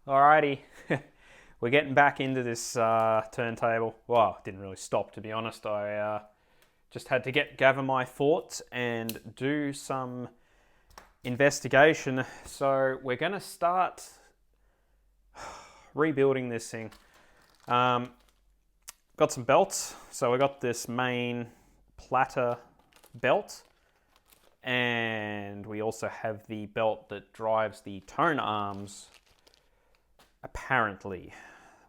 Alrighty, we're getting back into this turntable. Well, it didn't really stop, to be honest. I just had to gather my thoughts and do some investigation. So we're going to start rebuilding this thing. Got some belts. So we got this main platter belt, and we also have the belt that drives the tone arms. Apparently,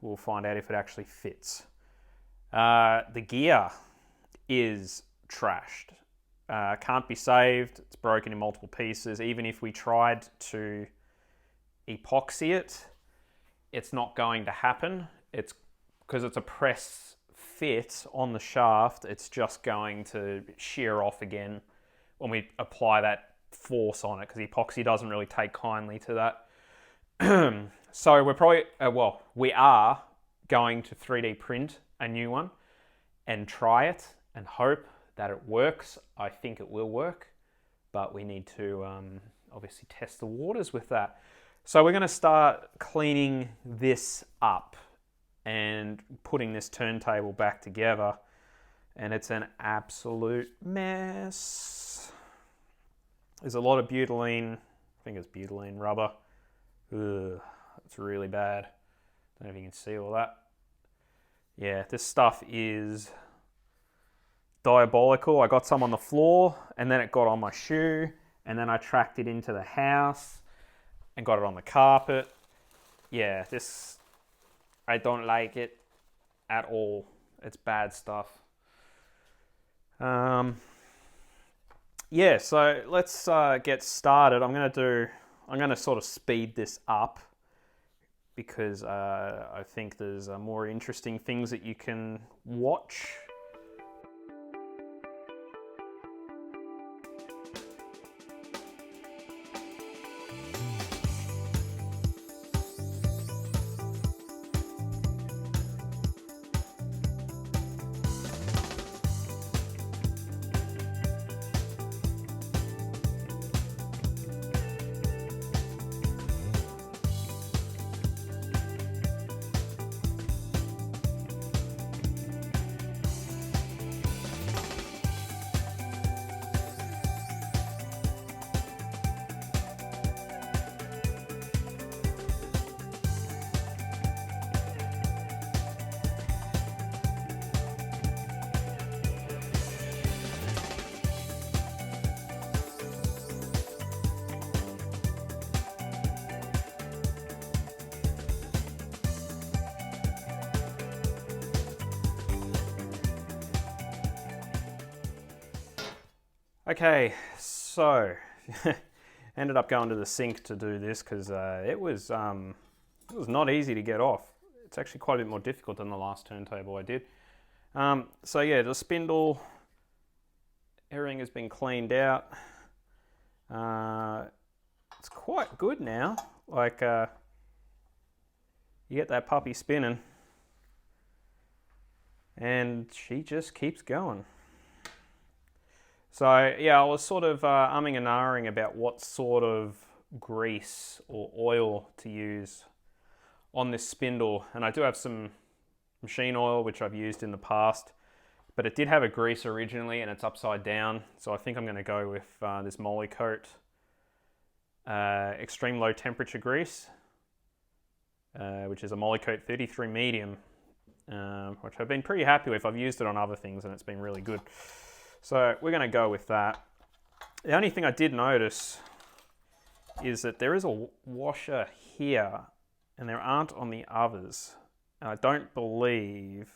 we'll find out if it actually fits. The gear is trashed. Can't be saved. It's broken in multiple pieces. Even if we tried to epoxy it, it's not going to happen. It's because it's a press fit on the shaft. It's just going to shear off again when we apply that force on it, because epoxy doesn't really take kindly to that. So we're probably, we are going to 3D print a new one and try it and hope that it works. I think it will work, but we need to obviously test the waters with that. So we're going to start cleaning this up and putting this turntable back together, and it's an absolute mess. There's a lot of butylene, I think it's butylene rubber. Ugh. It's really bad. Don't know if you can see all that. Yeah, this stuff is diabolical. I got some on the floor, and then it got on my shoe, and then I tracked it into the house and got it on the carpet. Yeah, I don't like it at all. It's bad stuff. Yeah, so let's get started. I'm going to sort of speed this up, because I think there's more interesting things that you can watch. Okay, so ended up going to the sink to do this because it was not easy to get off. It's actually quite a bit more difficult than the last turntable I did. So yeah, the spindle, everything has been cleaned out. It's quite good now. Like you get that puppy spinning, and she just keeps going. So yeah, I was sort of umming and ahhing about what sort of grease or oil to use on this spindle. And I do have some machine oil, which I've used in the past, but it did have a grease originally and it's upside down. So I think I'm going to go with this Molykote extreme low temperature grease, which is a Molykote 33 medium, which I've been pretty happy with. I've used it on other things and it's been really good. So we're going to go with that. The only thing I did notice is that there is a washer here and there aren't on the others. And I don't believe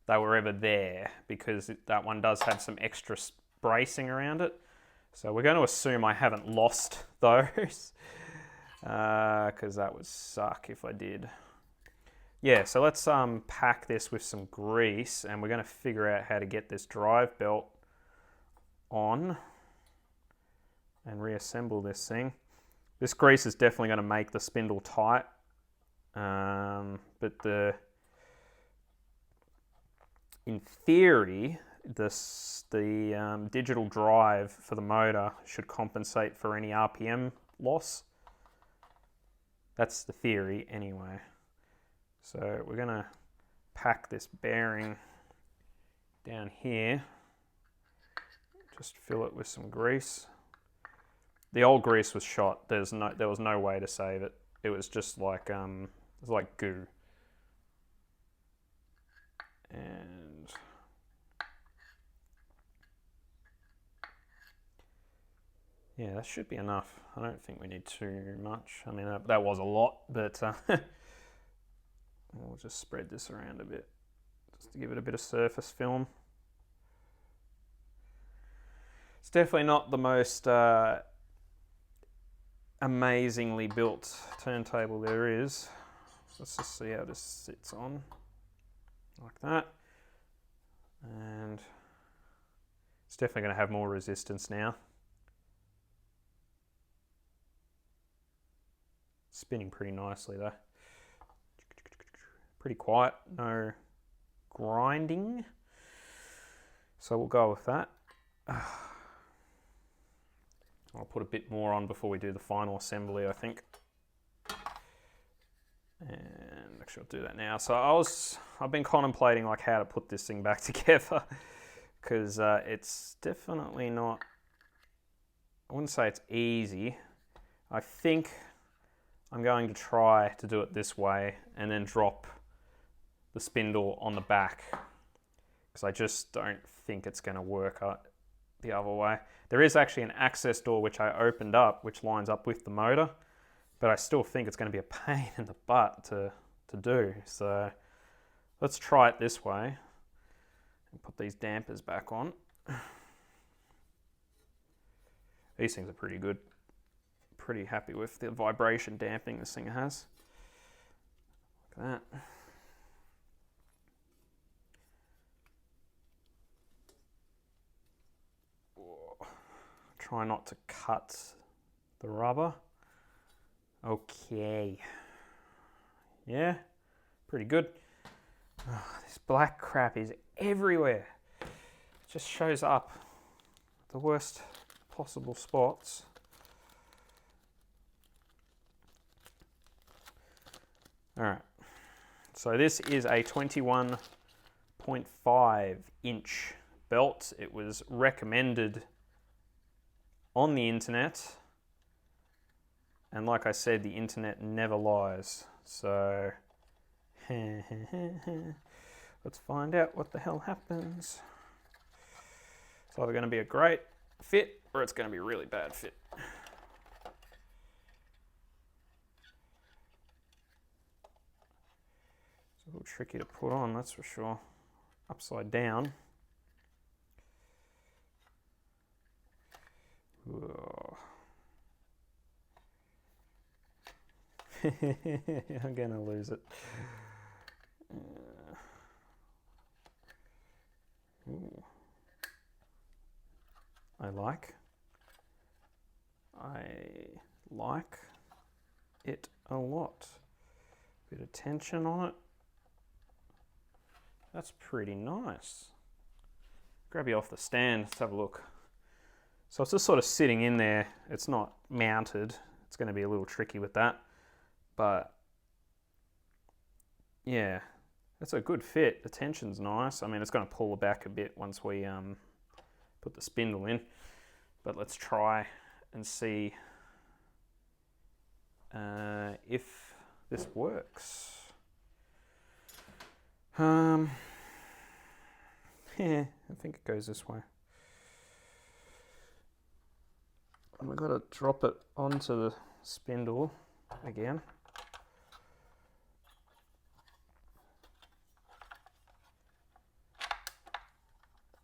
they were ever there, because that one does have some extra bracing around it. So we're going to assume I haven't lost those, because that would suck if I did. Yeah, so let's pack this with some grease, and we're going to figure out how to get this drive belt on and reassemble this thing. This grease is definitely going to make the spindle tight, but in theory, the digital drive for the motor should compensate for any RPM loss. That's the theory anyway. So we're going to pack this bearing down here. Just fill it with some grease. The old grease was shot. There was no way to save it. It was just like it was like goo. And yeah, that should be enough. I don't think we need too much. I mean, that was a lot, but we'll just spread this around a bit just to give it a bit of surface film. It's definitely not the most amazingly built turntable there is. Let's just see how this sits on, like that. And it's definitely going to have more resistance now. Spinning pretty nicely though. Pretty quiet, no grinding. So we'll go with that. I'll put a bit more on before we do the final assembly, I think. And actually I'll do that now. So I've been contemplating like how to put this thing back together, because it's definitely not, I wouldn't say it's easy. I think I'm going to try to do it this way and then drop the spindle on the back, because I just don't think it's going to work the other way. There is actually an access door which I opened up, which lines up with the motor, but I still think it's going to be a pain in the butt to do. So let's try it this way and put these dampers back on. These things are pretty good. Pretty happy with the vibration damping this thing has. Look at that. Try not to cut the rubber. Okay. Yeah, pretty good. Oh, this black crap is everywhere. It just shows up at the worst possible spots. All right. So this is a 21.5 inch belt. It was recommended on the internet, and like I said, the internet never lies. So let's find out what the hell happens. It's either going to be a great fit or it's going to be a really bad fit. It's a little tricky to put on, that's for sure. Upside down. I'm gonna lose it. Ooh. I like it a lot. Bit of tension on it. That's pretty nice. Grab you off the stand, let's have a look. So it's just sort of sitting in there. It's not mounted. It's going to be a little tricky with that. But yeah, that's a good fit. The tension's nice. I mean, it's going to pull back a bit once we put the spindle in. But let's try and see if this works. Yeah, I think it goes this way. And we've got to drop it onto the spindle again.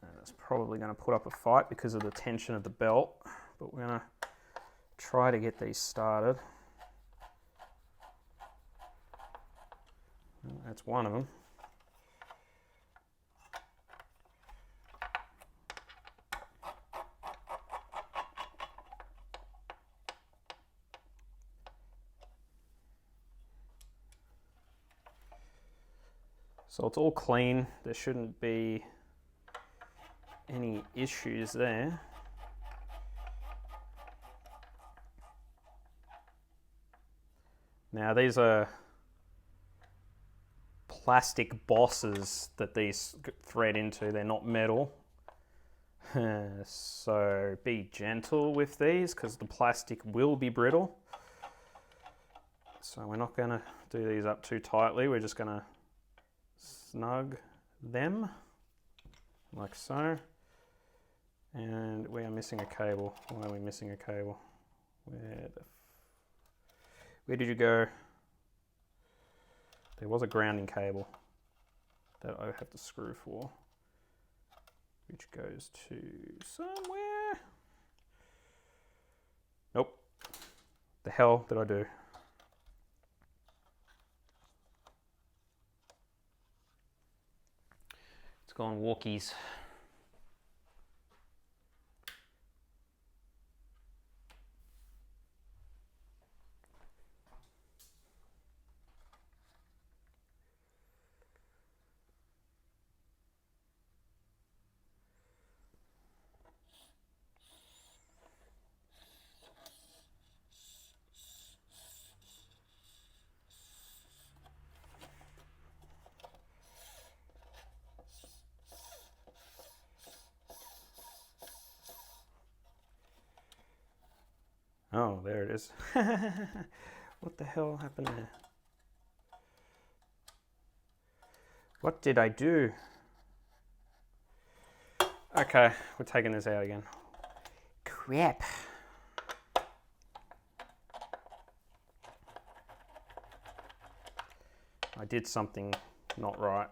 And it's probably going to put up a fight because of the tension of the belt, but we're going to try to get these started. That's one of them. So it's all clean. There shouldn't be any issues there. Now these are plastic bosses that these thread into. They're not metal. So be gentle with these because the plastic will be brittle. So we're not going to do these up too tightly. We're just going to snug them like so. And we are missing a cable. Why are we missing a cable? Where did you go? There was a grounding cable that I have to screw for, which goes to somewhere. Nope. The hell did I do? It's gone walkies. Oh, there it is. What the hell happened there? What did I do? Okay, we're taking this out again. Crap. I did something not right.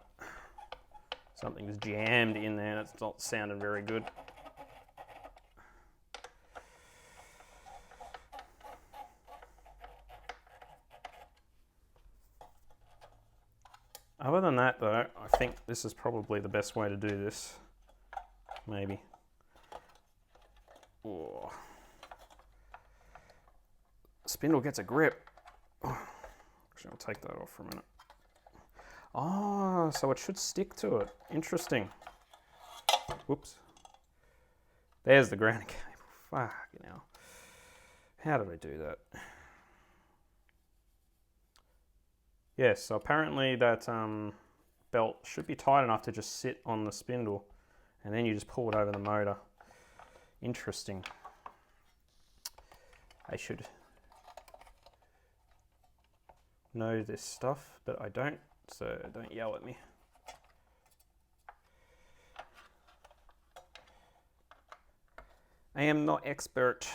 Something's jammed in there and it's not sounding very good. Other than that though, I think this is probably the best way to do this. Maybe. Oh. Spindle gets a grip. Actually, I'll take that off for a minute. Oh, so it should stick to it. Interesting. Whoops. There's the grounding cable. Fucking hell. How did I do that? Yes, so apparently that belt should be tight enough to just sit on the spindle and then you just pull it over the motor. Interesting. I should know this stuff, but I don't, so don't yell at me. I am not expert.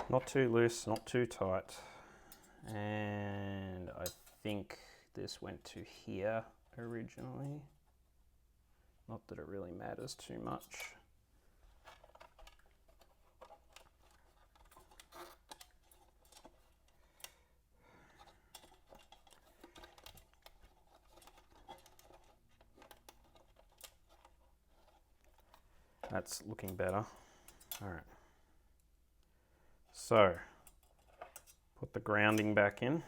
Not too loose, not too tight. And I think this went to here originally. Not that it really matters too much. That's looking better. All right. So, put the grounding back in.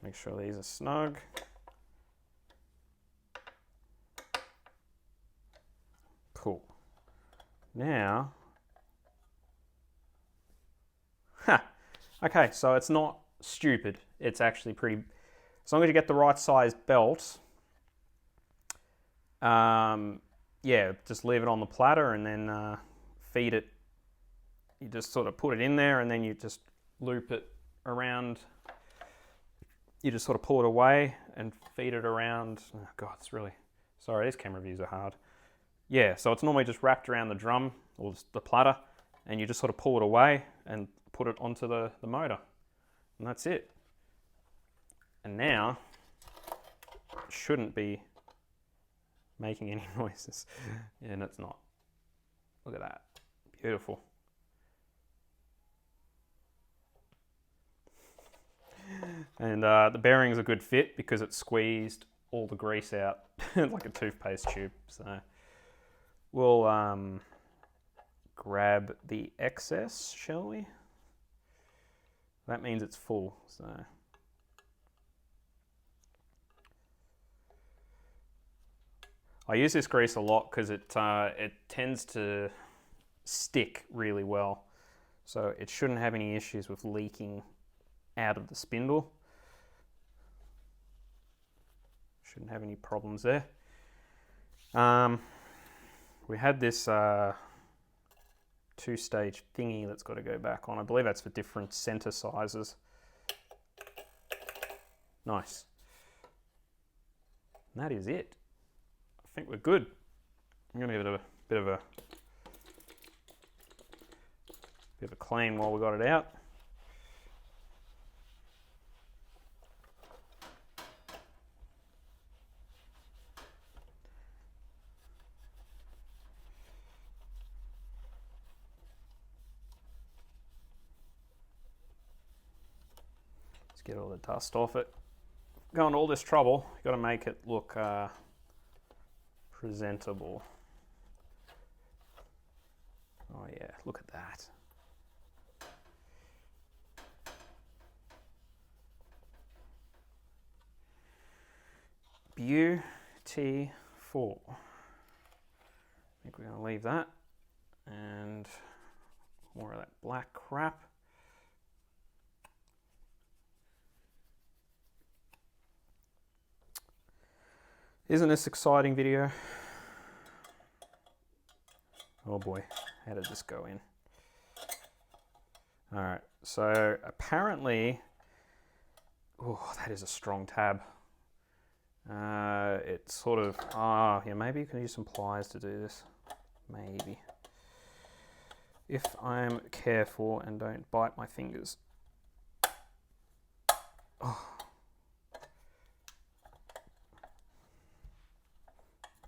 Make sure these are snug. Cool. Now, okay, so it's not stupid. It's actually pretty, as long as you get the right size belt, yeah, just leave it on the platter and then feed it. You just sort of put it in there and then you just loop it around, you just sort of pull it away and feed it around. Oh God, it's really, sorry, these camera views are hard. Yeah, so it's normally just wrapped around the drum or the platter, and you just sort of pull it away and put it onto the motor. And that's it. And now, it shouldn't be making any noises. And it's not. Look at that. Beautiful. And the bearing's a good fit because it squeezed all the grease out like a toothpaste tube. So we'll grab the excess, shall we? That means it's full. So I use this grease a lot because it tends to stick really well. So it shouldn't have any issues with leaking out of the spindle. Shouldn't have any problems there. We had this two-stage thingy that's got to go back on. I believe that's for different center sizes. Nice. And that is it. I think we're good. I'm going to give it a bit of a clean while we got it out. Let's get all the dust off it. Going to all this trouble, you've got to make it look presentable. Oh yeah, look at that. Beautiful. I think we're going to leave that. And more of that black crap. Isn't this exciting video? Oh boy, how did this go in? All right, so apparently, oh, that is a strong tab. It's sort of, yeah, maybe you can use some pliers to do this. Maybe. If I'm careful and don't bite my fingers. Oh.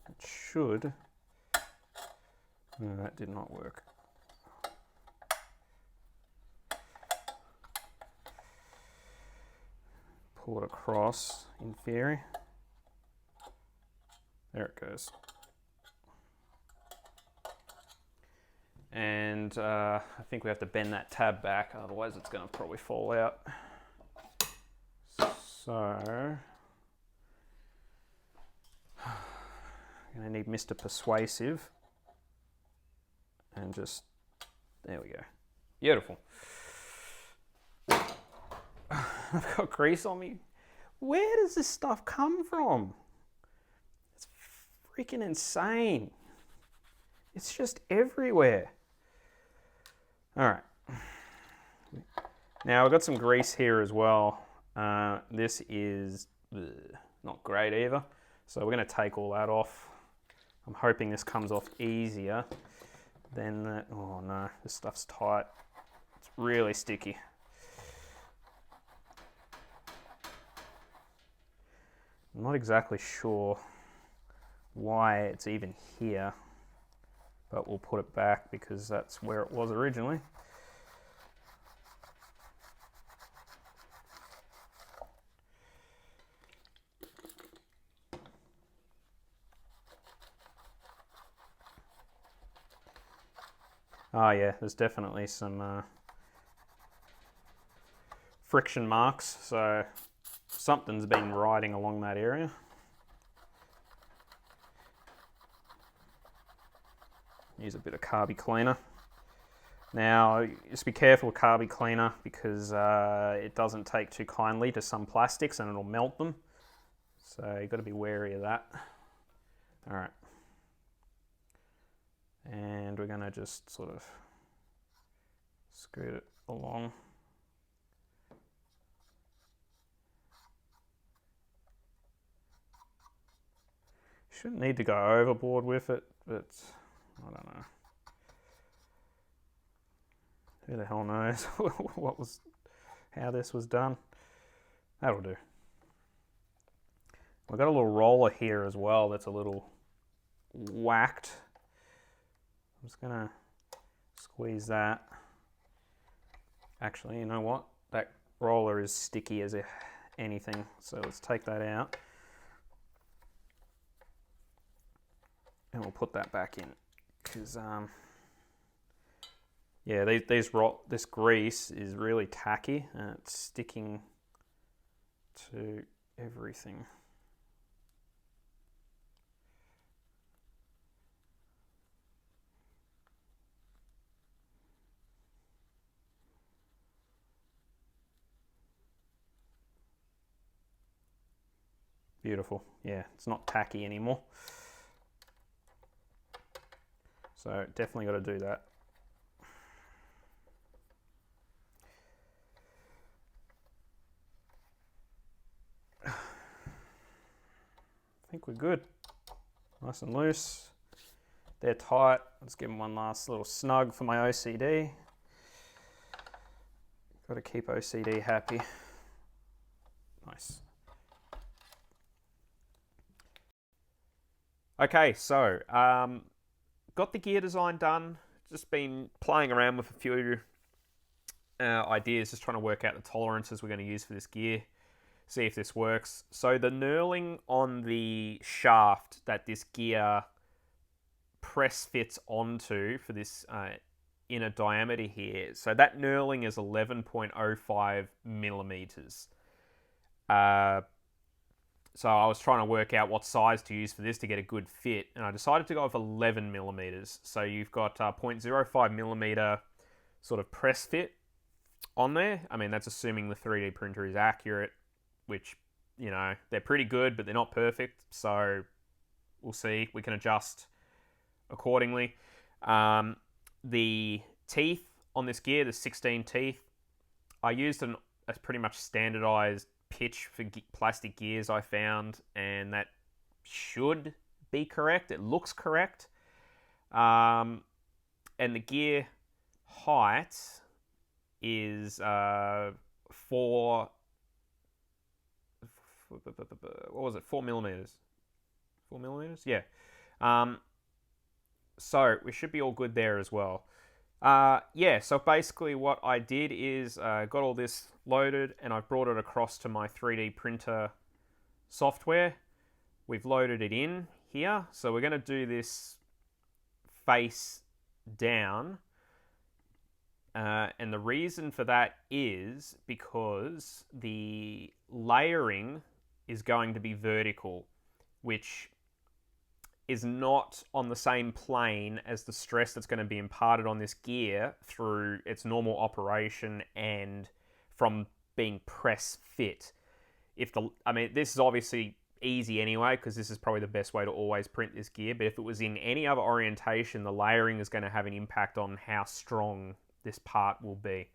It should. No, that did not work. Pull it across in theory. There it goes. And I think we have to bend that tab back, otherwise it's going to probably fall out. So, I'm going to need Mr. Persuasive. And just, there we go. Beautiful. I've got grease on me. Where does this stuff come from? It's freaking insane. It's just everywhere. All right. Now I've got some grease here as well. This is not great either. So we're going to take all that off. I'm hoping this comes off easier than that. Oh no, this stuff's tight. It's really sticky. I'm not exactly sure why it's even here, but we'll put it back because that's where it was originally. Oh yeah, there's definitely some friction marks, so something's been riding along that area. Use a bit of carby cleaner. Now, just be careful with carby cleaner because it doesn't take too kindly to some plastics and it'll melt them. So you've got to be wary of that. All right. And we're going to just sort of scoot it along shouldn't need to go overboard with it, but I don't know. Who the hell knows how this was done. That'll do. We've got a little roller here as well that's a little whacked. I'm just gonna squeeze that. Actually, you know what? That roller is sticky as anything, so let's take that out. And we'll put that back in, because yeah, this grease is really tacky and it's sticking to everything. Beautiful. Yeah, it's not tacky anymore. So definitely got to do that. I think we're good. Nice and loose. They're tight. Let's give them one last little snug for my OCD. Got to keep OCD happy. Nice. Okay, so got the gear design done. Just been playing around with a few ideas, just trying to work out the tolerances we're going to use for this gear, see if this works. So the knurling on the shaft that this gear press fits onto for this inner diameter here, so that knurling is 11.05 millimeters. So I was trying to work out what size to use for this to get a good fit, and I decided to go with 11 millimeters. So you've got 0.05 millimeter sort of press fit on there. I mean, that's assuming the 3D printer is accurate, which, you know, they're pretty good, but they're not perfect. So we'll see. We can adjust accordingly. The teeth on this gear, the 16 teeth, I used a pretty much standardized pitch for plastic gears I found, and that should be correct. It looks correct. And the gear height is 4 millimeters. 4 millimeters? Yeah. So we should be all good there as well. Yeah, so basically what I did is got all this loaded and I've brought it across to my 3D printer software. We've loaded it in here. So we're going to do this face down. And the reason for that is because the layering is going to be vertical, which is not on the same plane as the stress that's going to be imparted on this gear through its normal operation and from being press fit. I mean, this is obviously easy anyway, because this is probably the best way to always print this gear, but if it was in any other orientation, the layering is going to have an impact on how strong this part will be.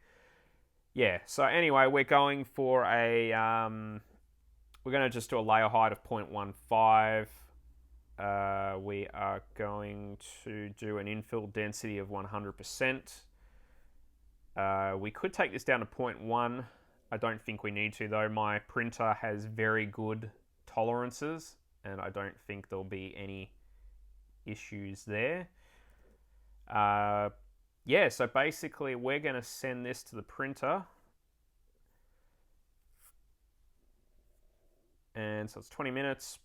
Yeah, so anyway, we're going for we're going to just do a layer height of 0.15. We are going to do an infill density of 100%. We could take this down to 0.1. I don't think we need to, though. My printer has very good tolerances, and I don't think there'll be any issues there. Yeah, so basically we're going to send this to the printer. And so it's 20 minutes.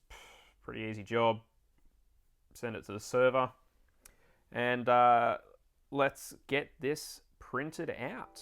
Pretty easy job. Send it to the server. And let's get this printed out.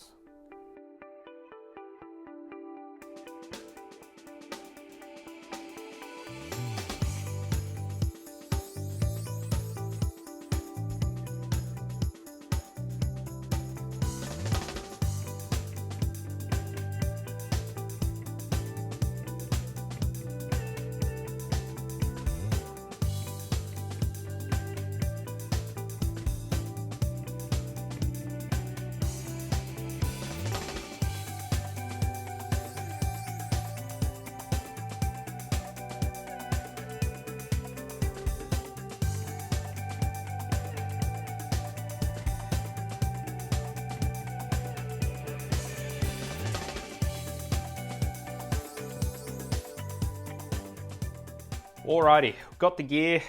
Alrighty, got the gear.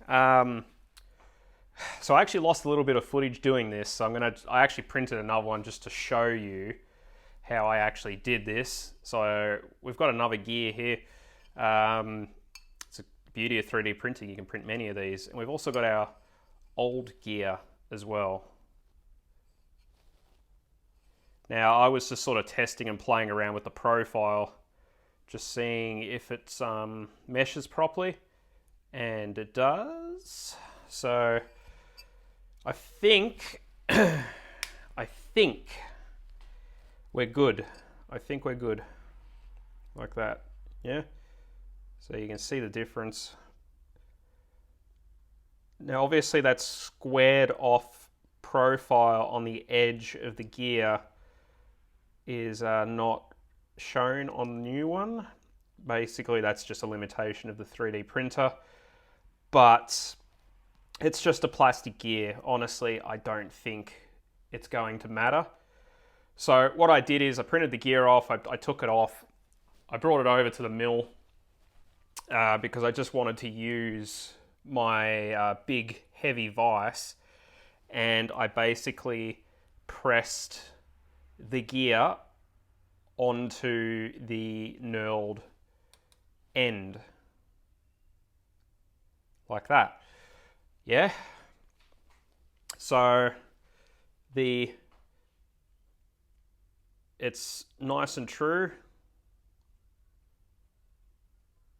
So I actually lost a little bit of footage doing this, so I actually printed another one just to show you how I actually did this. So we've got another gear here. It's a beauty of 3D printing, you can print many of these. And we've also got our old gear as well. Now I was just sort of testing and playing around with the profile, just seeing if it meshes properly, and it does. So I think we're good. I think we're good. Like that. Yeah? So you can see the difference. Now obviously that squared off profile on the edge of the gear is not shown on the new one. Basically that's just a limitation of the 3D printer. But it's just a plastic gear. Honestly, I don't think it's going to matter. So what I did is I printed the gear off, I took it off, I brought it over to the mill because I just wanted to use my big heavy vise, and I basically pressed the gear onto the knurled end. Like that. Yeah? So it's nice and true.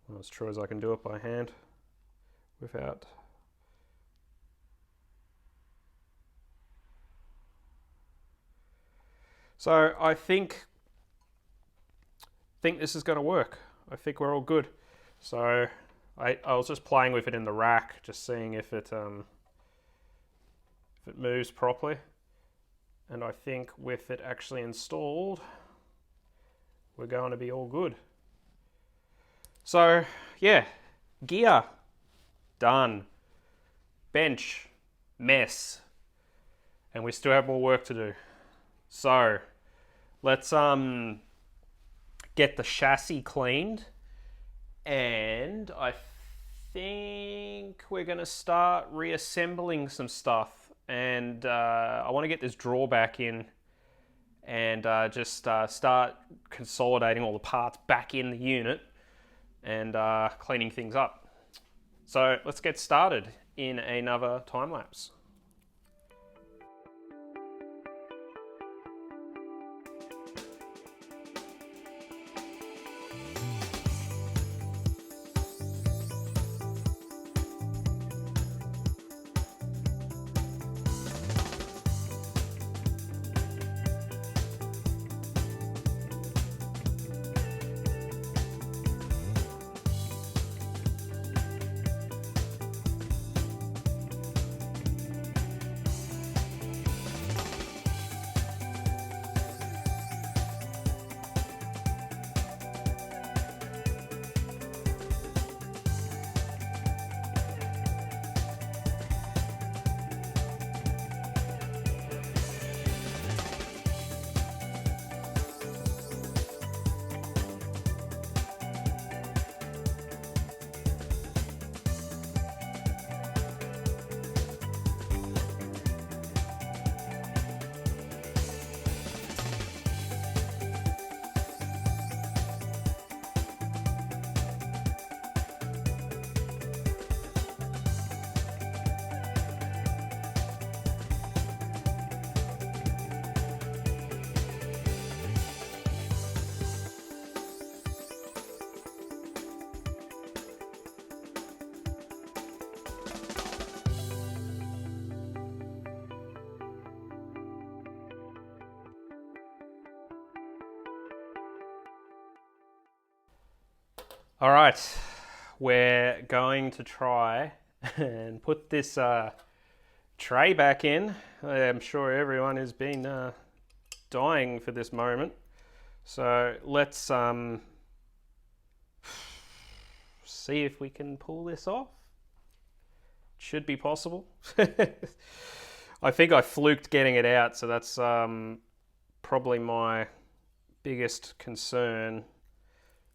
Well, as true as I can do it by hand without. So I think this is going to work. I think we're all good. So I was just playing with it in the rack, just seeing if it moves properly. And I think with it actually installed, we're going to be all good. So yeah, gear, done. Bench, mess. And we still have more work to do. So let's get the chassis cleaned. And I think we're going to start reassembling some stuff. And I want to get this drawer back in and just start consolidating all the parts back in the unit and cleaning things up. So let's get started in another time lapse. All right, we're going to try and put this tray back in. I'm sure everyone has been dying for this moment. So let's see if we can pull this off. Should be possible. I think I fluked getting it out, so that's probably my biggest concern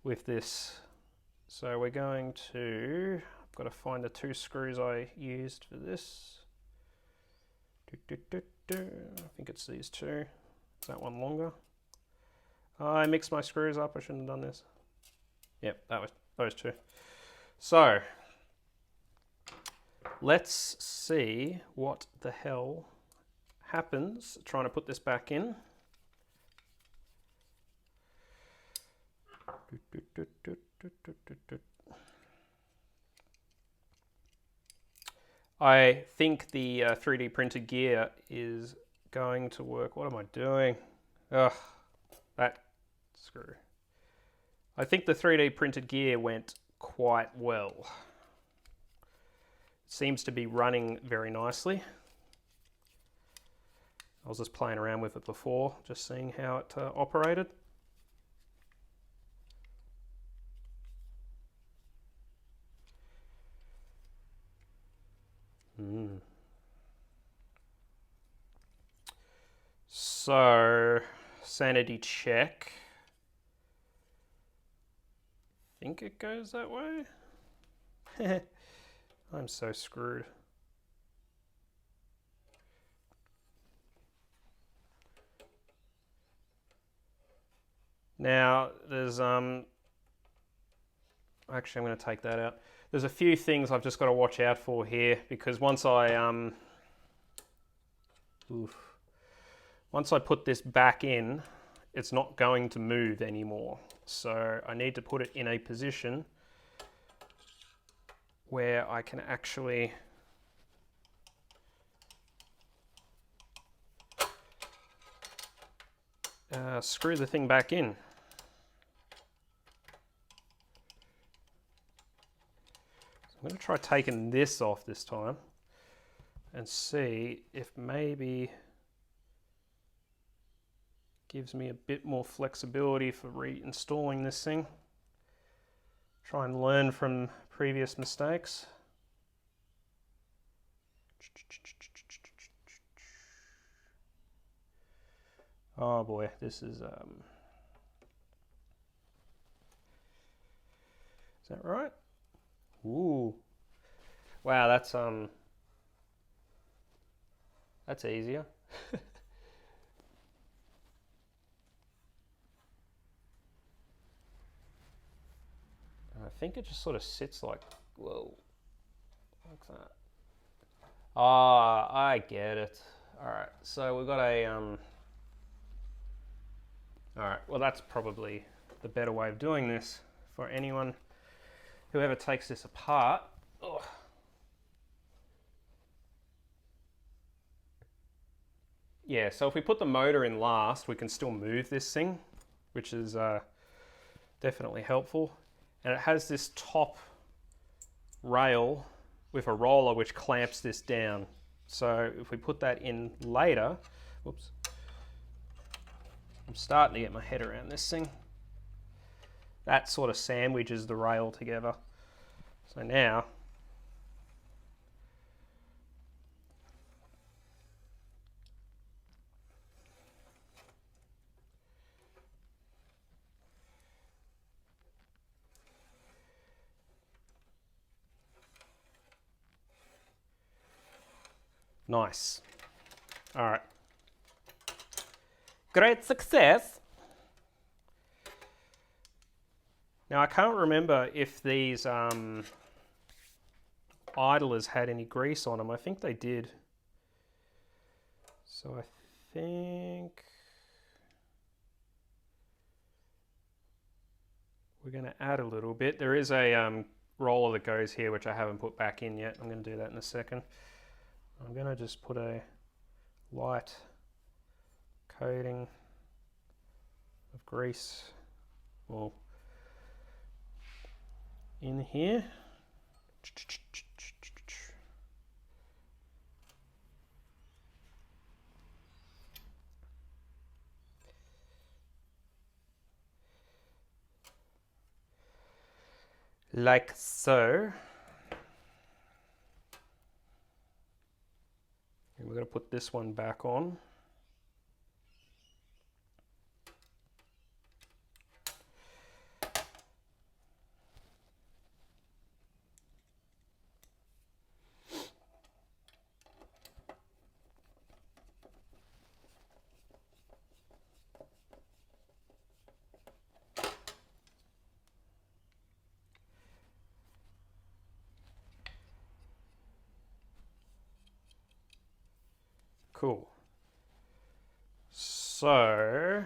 with this So we're going to, I've got to find the 2 screws I used for this. I think it's these 2. Is that one longer? I mixed my screws up, I shouldn't have done this. Yep, that was those 2. So, let's see what the hell happens trying to put this back in. I think the 3D printed gear is going to work. What am I doing? Ugh, that screw. I think the 3D printed gear went quite well. It seems to be running very nicely. I was just playing around with it before, just seeing how it operated. So, sanity check. I think it goes that way. I'm so screwed. Now, there's actually I'm going to take that out. There's a few things I've just got to watch out for here, because once I once I put this back in, it's not going to move anymore. So I need to put it in a position where I can actually screw the thing back in. So I'm going to try taking this off this time and see if maybe gives me a bit more flexibility for reinstalling this thing. Try and learn from previous mistakes. Oh boy, this is that right? Ooh. Wow, that's easier. I think it just sort of sits like, whoa, like that. Ah, I get it. All right, so we've got a, all right, well, that's probably the better way of doing this for anyone who ever takes this apart. Ugh. Yeah, so if we put the motor in last, we can still move this thing, which is definitely helpful. And it has this top rail with a roller which clamps this down. So if we put that in later, whoops, I'm starting to get my head around this thing. That sort of sandwiches the rail together. So now, nice. All right. Great success. Now I can't remember if these idlers had any grease on them. I think they did. So I think we're going to add a little bit. There is a roller that goes here which I haven't put back in yet. I'm going to do that in a second. I'm going to just put a light coating of grease in here. Like so. And we're going to put this one back on. Cool. So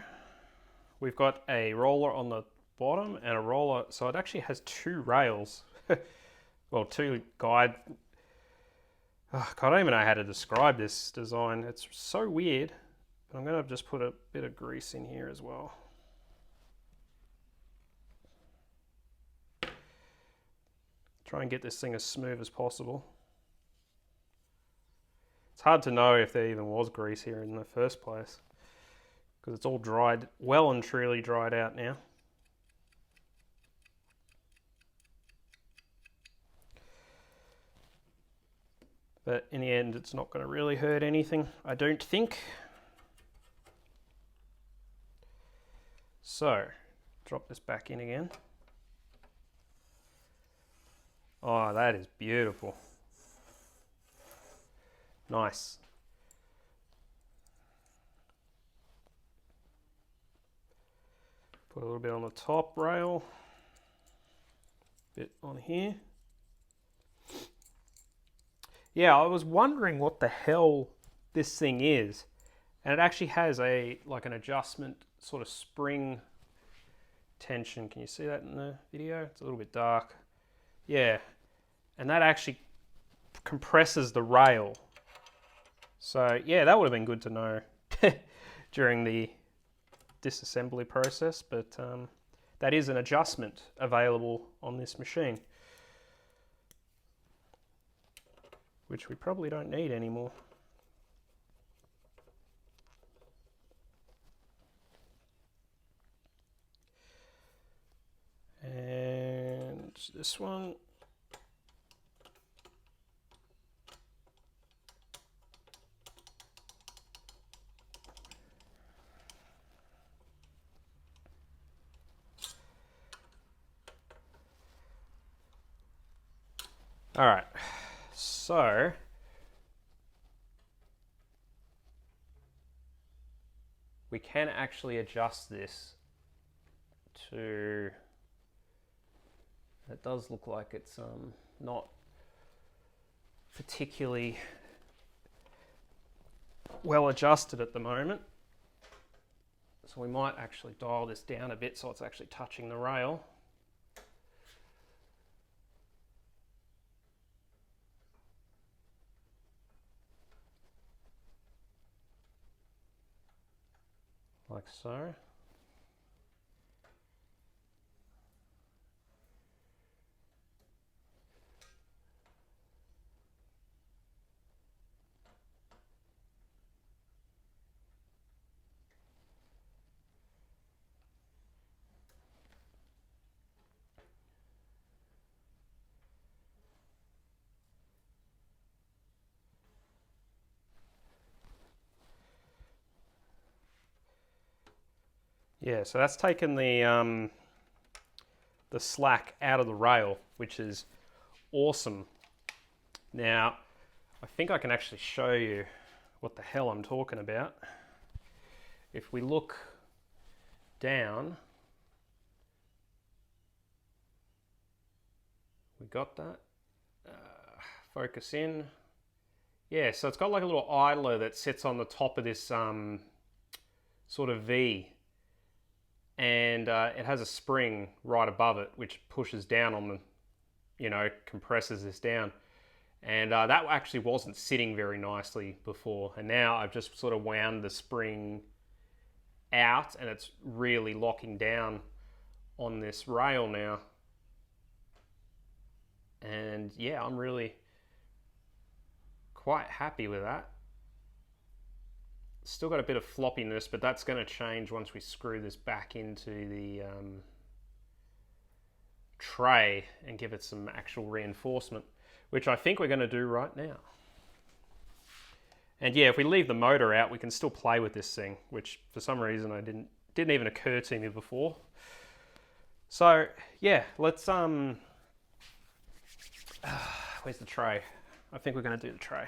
we've got a roller on the bottom and a roller, so it actually has two rails. Well, two guide. Oh, God, I don't even know how to describe this design. It's so weird. But I'm going to just put a bit of grease in here as well. Try and get this thing as smooth as possible. It's hard to know if there even was grease here in the first place, because it's all dried, well and truly dried out now. But in the end, it's not going to really hurt anything, I don't think. So, drop this back in again. Oh, that is beautiful. Nice. Put a little bit on the top rail, bit on here. Yeah, I was wondering what the hell this thing is, and it actually has like an adjustment sort of spring tension. Can you see that in the video? It's a little bit dark. Yeah, and that actually compresses the rail. So yeah, that would have been good to know during the disassembly process, but that is an adjustment available on this machine, which we probably don't need anymore. And this one. All right, so we can actually adjust this to, it does look like it's not particularly well adjusted at the moment. So we might actually dial this down a bit so it's actually touching the rail. Like so. Yeah, so that's taken the slack out of the rail, which is awesome. Now, I think I can actually show you what the hell I'm talking about. If we look down, we got that. Focus in. Yeah, so it's got like a little idler that sits on the top of this sort of V, and it has a spring right above it which pushes down on the, you know, compresses this down, and that actually wasn't sitting very nicely before, and now I've just sort of wound the spring out and it's really locking down on this rail now, and yeah, I'm really quite happy with that. Still got a bit of floppiness, but that's going to change once we screw this back into the tray and give it some actual reinforcement, which I think we're going to do right now. And yeah, if we leave the motor out, we can still play with this thing, which for some reason I didn't even occur to me before. So yeah, let's where's the tray? I think we're going to do the tray.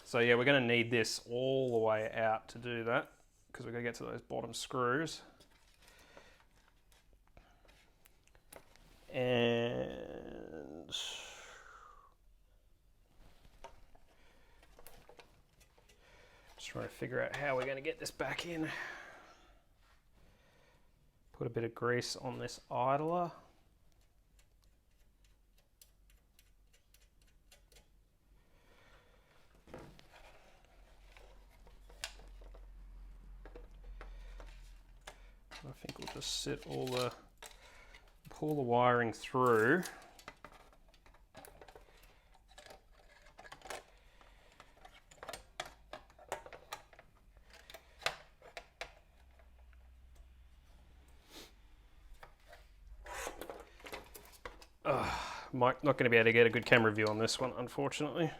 So yeah, we're going to need this all the way out to do that, because we're going to get to those bottom screws. And Just trying to figure out how we're going to get this back in. Put a bit of grease on this idler. I think we'll just sit pull the wiring through. Not going to be able to get a good camera view on this one, unfortunately.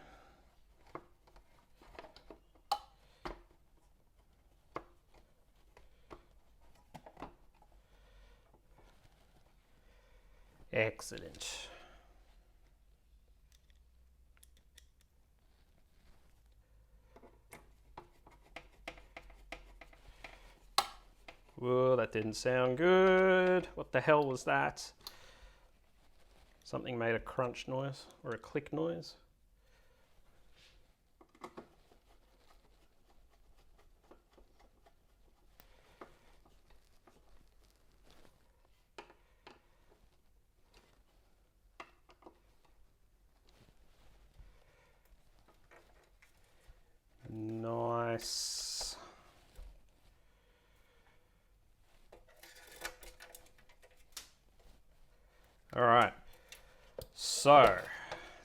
Excellent. Whoa, that didn't sound good. What the hell was that? Something made a crunch noise or a click noise. Nice. All right. So,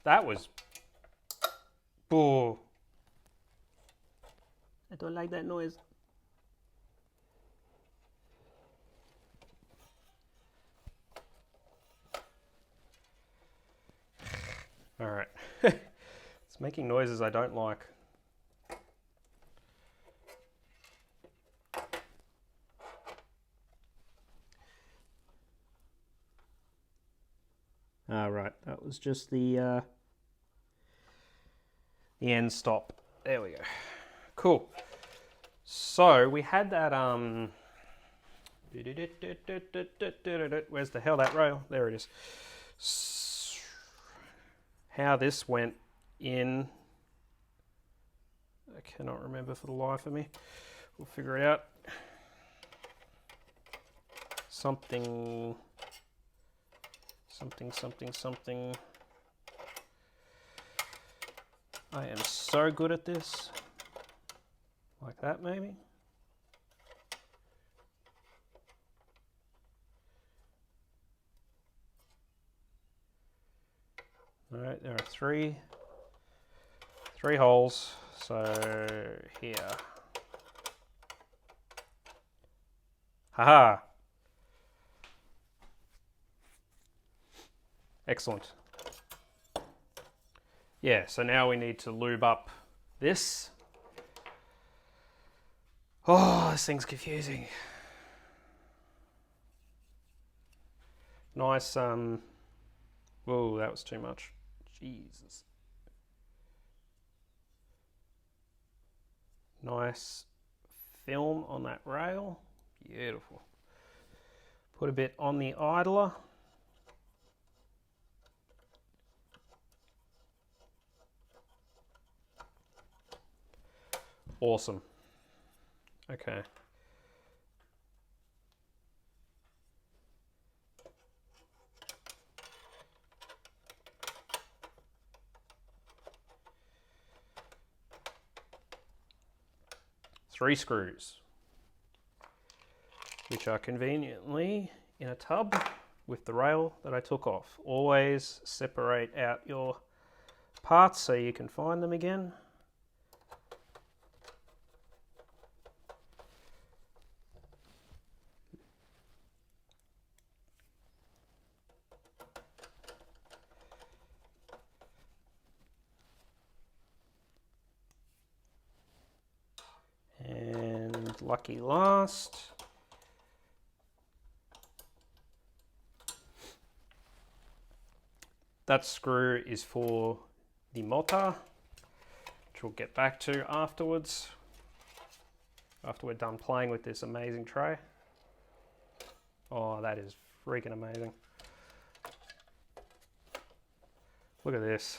that was... Boo. I don't like that noise. All right. It's making noises I don't like. Right, that was just the end stop. There we go. Cool. So we had that where's the hell that rail? There it is. How this went in, I cannot remember for the life of me. We'll figure it out. Something. I am so good at this. Like that, maybe. All right, there are three holes. So here. Haha. Excellent. Yeah, so now we need to lube up this. Oh, this thing's confusing. Nice, whoa, that was too much. Jesus. Nice film on that rail. Beautiful. Put a bit on the idler. Awesome. Okay. Three screws, which are conveniently in a tub with the rail that I took off. Always separate out your parts so you can find them again. Lucky last. That screw is for the motor, which we'll get back to afterwards, after we're done playing with this amazing tray. Oh, that is freaking amazing. Look at this.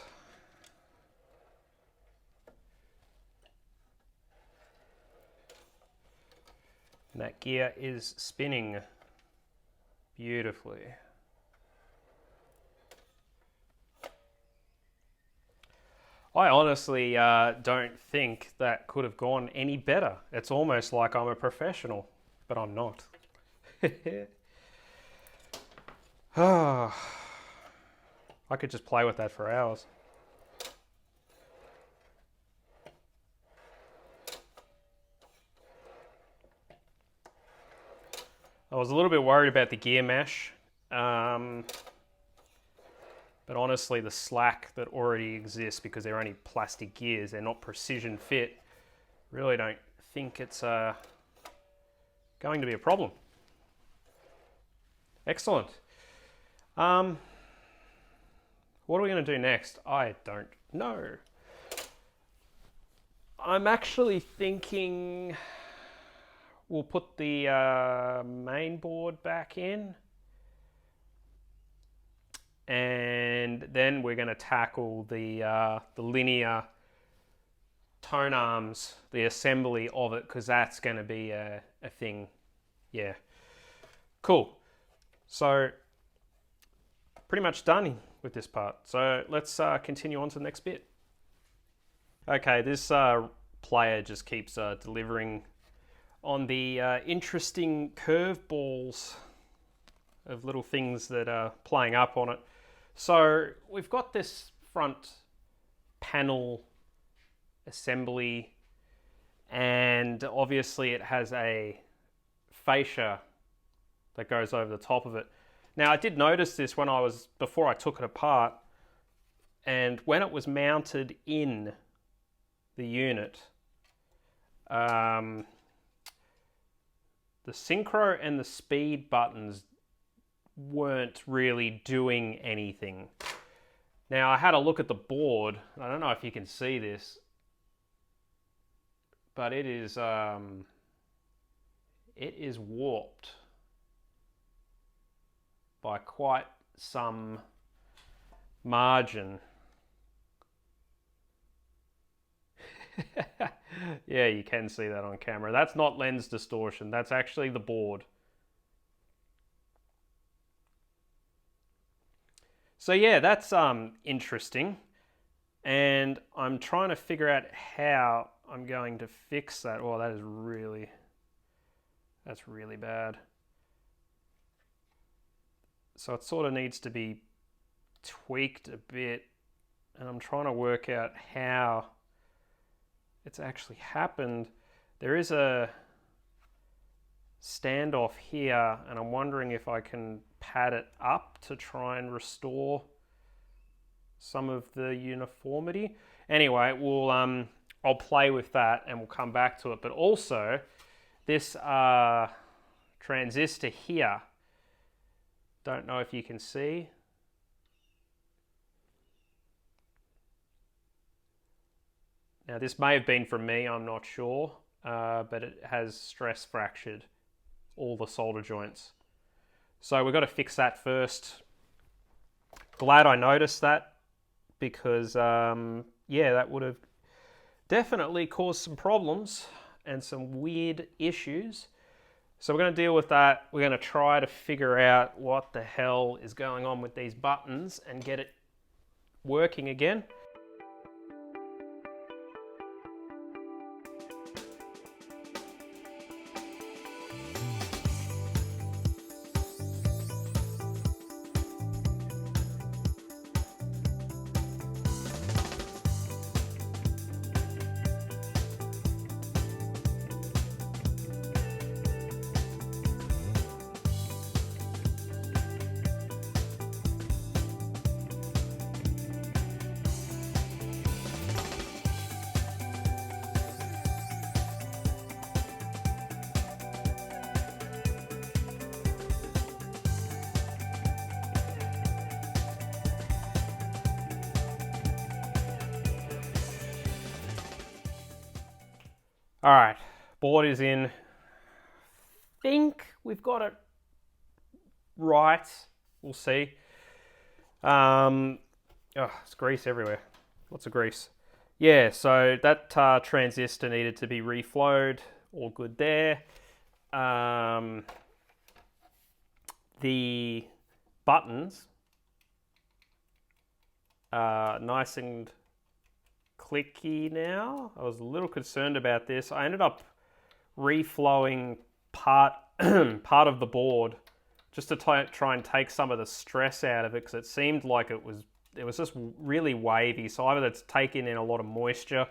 And that gear is spinning beautifully. I honestly don't think that could have gone any better. It's almost like I'm a professional, but I'm not. I could just play with that for hours. I was a little bit worried about the gear mesh, but honestly the slack that already exists, because they're only plastic gears, they're not precision fit, really don't think it's going to be a problem. Excellent. What are we going to do next? I don't know. I'm actually thinking we'll put the main board back in, and then we're going to tackle the linear tone arms, the assembly of it, because that's going to be a thing. Yeah. Cool. So pretty much done with this part. So let's continue on to the next bit. Okay, this player just keeps delivering on the interesting curveballs of little things that are playing up on it. So we've got this front panel assembly, and obviously it has a fascia that goes over the top of it. Now I did notice this before I took it apart, and when it was mounted in the unit, the synchro and the speed buttons weren't really doing anything. Now I had a look at the board. I don't know if you can see this, but it is warped by quite some margin. Yeah, you can see that on camera. That's not lens distortion. That's actually the board. So yeah, that's interesting. And I'm trying to figure out how I'm going to fix that. Oh, that's really bad. So it sort of needs to be tweaked a bit, and I'm trying to work out how it's actually happened. There is a standoff here, and I'm wondering if I can pad it up to try and restore some of the uniformity. Anyway, I'll play with that and we'll come back to it. But also, this transistor here, don't know if you can see. Now this may have been from me, I'm not sure, but it has stress fractured all the solder joints. So we've got to fix that first. Glad I noticed that, because yeah, that would have definitely caused some problems and some weird issues. So we're going to deal with that. We're going to try to figure out what the hell is going on with these buttons and get it working again. All right, board is in. Think we've got it right. We'll see. Oh, it's grease everywhere. Lots of grease. Yeah, so that transistor needed to be reflowed. All good there. the buttons are nice and clicky now. I was a little concerned about this. I ended up reflowing part of the board just to try and take some of the stress out of it, because it seemed like it was just really wavy. So either it's taking in a lot of moisture,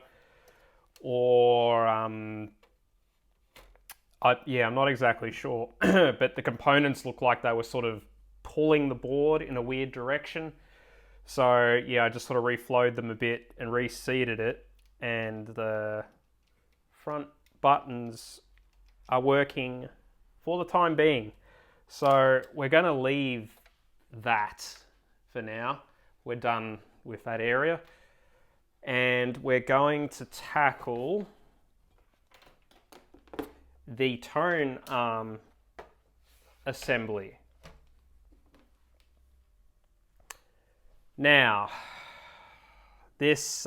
or I'm not exactly sure. But the components look like they were sort of pulling the board in a weird direction. So yeah, I just sort of reflowed them a bit and reseated it, and the front buttons are working for the time being. So we're going to leave that for now. We're done with that area, and we're going to tackle the tone arm assembly. Now, this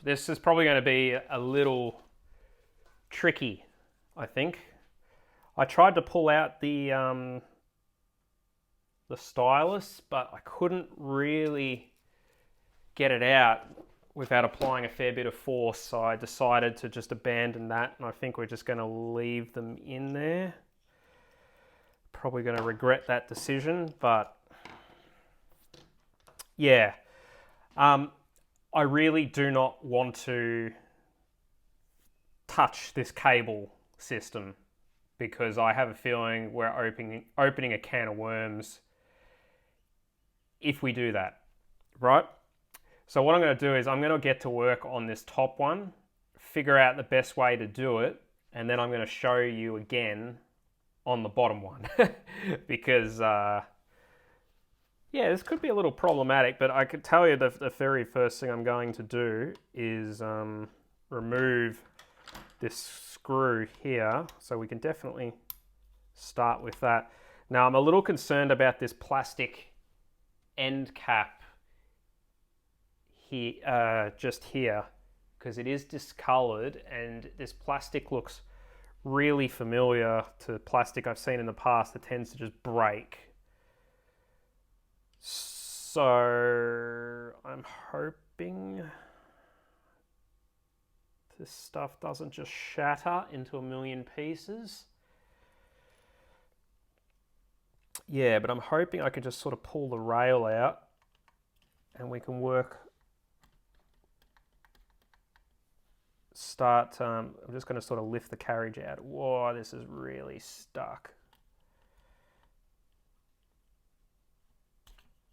is probably going to be a little tricky, I think. I tried to pull out the stylus, but I couldn't really get it out without applying a fair bit of force, so I decided to just abandon that, and I think we're just going to leave them in there. Probably going to regret that decision, but yeah. I really do not want to touch this cable system, because I have a feeling we're opening a can of worms if we do that, right? So what I'm going to do is I'm going to get to work on this top one, figure out the best way to do it, and then I'm going to show you again on the bottom one. Because, yeah, this could be a little problematic, but I could tell you the very first thing I'm going to do is remove this screw here, so we can definitely start with that. Now, I'm a little concerned about this plastic end cap here, just here, because it is discolored, and this plastic looks really familiar to plastic I've seen in the past that tends to just break. So I'm hoping this stuff doesn't just shatter into a million pieces. Yeah, but I'm hoping I can just sort of pull the rail out and we can I'm just going to sort of lift the carriage out. Whoa, this is really stuck.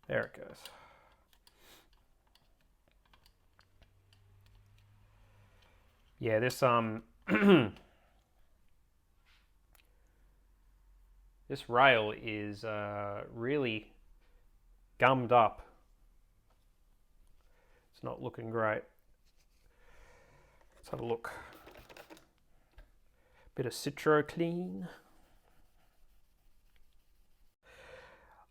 There it goes. Yeah, this this rail is really gummed up. It's not looking great. Let's have a look. Bit of Citro Clean.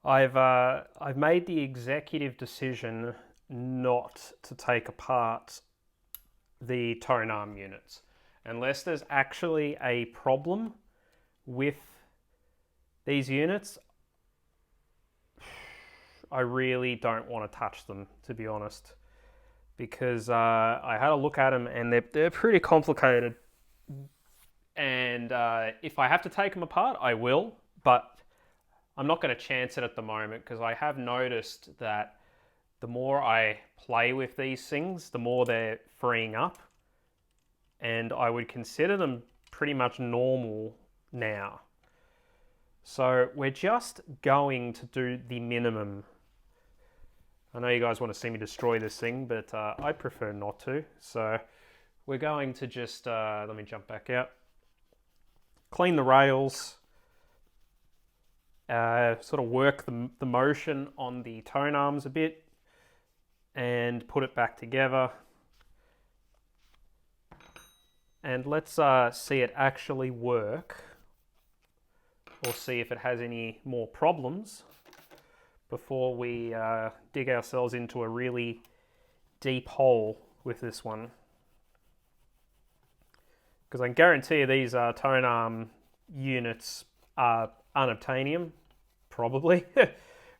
I've made the executive decision not to take apart the tone arm units unless there's actually a problem with these units. I really don't want to touch them, to be honest, because I had a look at them and they're pretty complicated, and if I have to take them apart, I will, but I'm not going to chance it at the moment, because I have noticed that the more I play with these things, the more they're freeing up, and I would consider them pretty much normal now. So we're just going to do the minimum. I know you guys want to see me destroy this thing, but I prefer not to. So we're going to just, let me jump back out, clean the rails, sort of work the motion on the tone arms a bit, and put it back together. And let's see it actually work, or see if it has any more problems before we dig ourselves into a really deep hole with this one. because I can guarantee you these tone arm units are unobtainium, probably.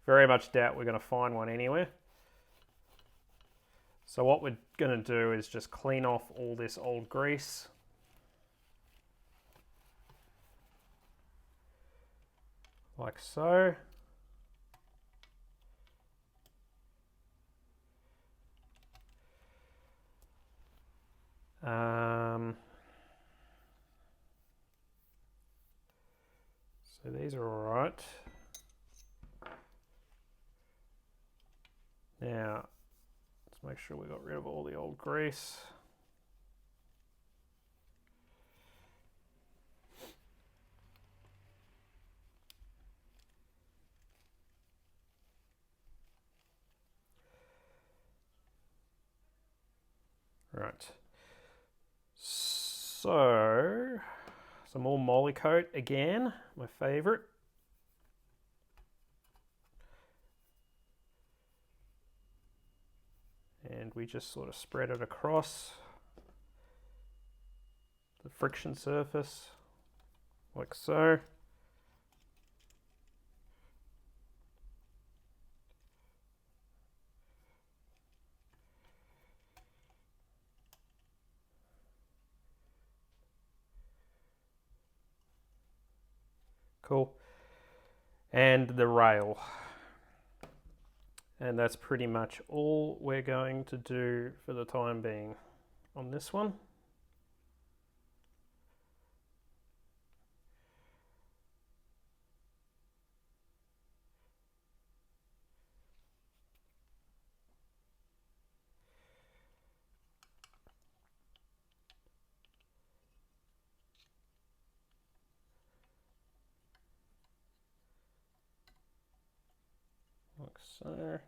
Very much doubt we're going to find one anywhere. So what we're going to do is just clean off all this old grease. Like so. So these are all right. Now, let's make sure we got rid of all the old grease. Right. So, some more moly coat again, my favorite. And we just sort of spread it across the friction surface, like so. Cool. And the rail. And that's pretty much all we're going to do for the time being on this one. Like so.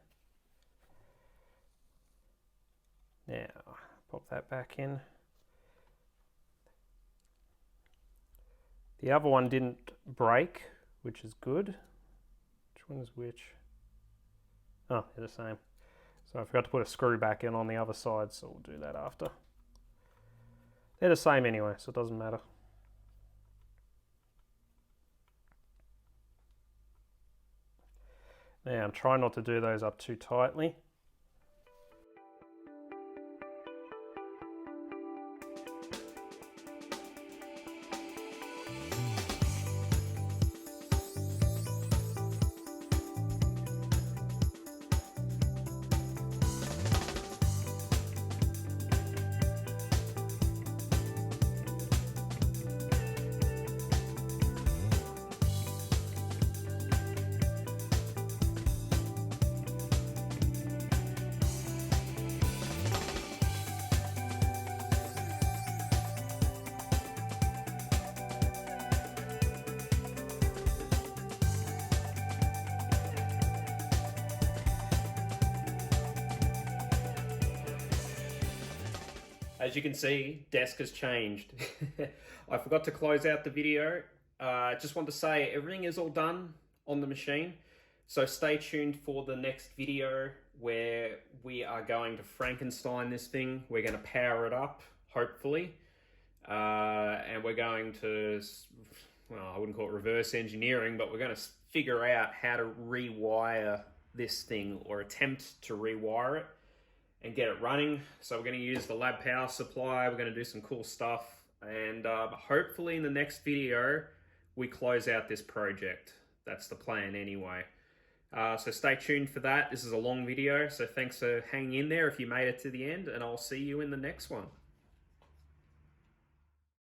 Now, pop that back in. The other one didn't break, which is good. Which one is which? Oh, they're the same. So I forgot to put a screw back in on the other side, so we'll do that after. They're the same anyway, so it doesn't matter. Now, I'm trying not to do those up too tightly. As you can see, desk has changed. I forgot to close out the video. Just want to say everything is all done on the machine. So stay tuned for the next video where we are going to Frankenstein this thing. We're going to power it up, hopefully. And we're going to, well, I wouldn't call it reverse engineering, but we're going to figure out how to rewire this thing or attempt to rewire it and get it running. So we're going to use the lab power supply. We're going to do some cool stuff, and hopefully in the next video we close out this project. That's the plan anyway. So stay tuned for that. This is a long video, so thanks for hanging in there if you made it to the end, and I'll see you in the next one.